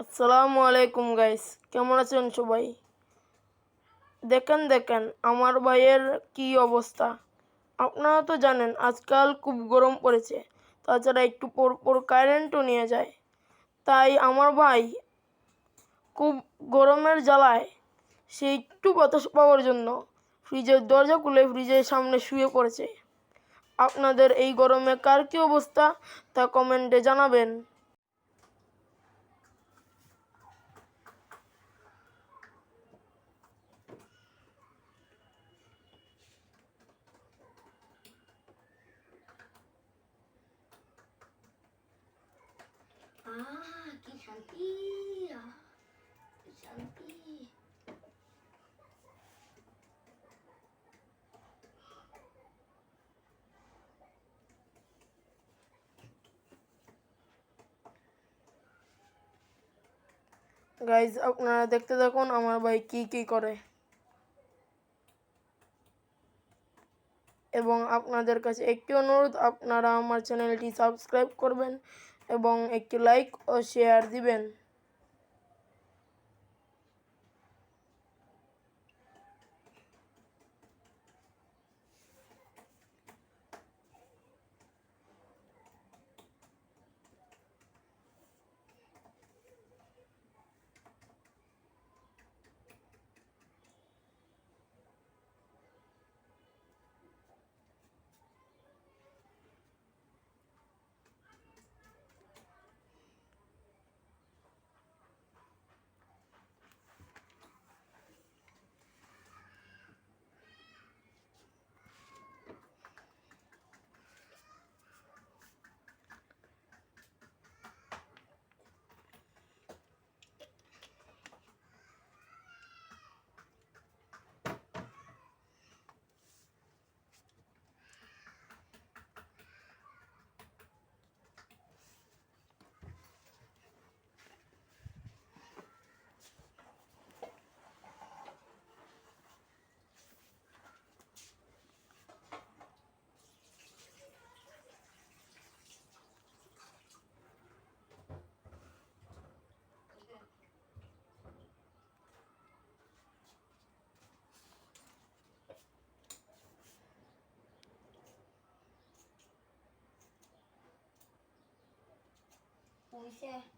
আসসালামু আলাইকুম গাইস, কেমন আছেন সবাই? দেখেন আমার ভাইয়ের কি অবস্থা। আপনারা তো জানেন আজকাল খুব গরম পড়েছে, তাছাড়া একটু পর পর কারেন্টও নিয়ে যায়। তাই আমার ভাই খুব গরমের জ্বালায় সে একটু বাতাস পাওয়ার জন্য ফ্রিজের দরজা খুলে ফ্রিজের সামনে শুয়ে পড়েছে। আপনাদের এই গরমে কার কি অবস্থা তা কমেন্টে জানাবেন। কি শান্তি, কি শান্তি। গাইজ, আপনারা দেখতে থাকুন আমার ভাই কি কি করে। এবং আপনাদের কাছে একটি অনুরোধ, আপনারা আমার চ্যানেলটি সাবস্ক্রাইব করবেন এবং একটি লাইক ও শেয়ার দিবেন। Puise.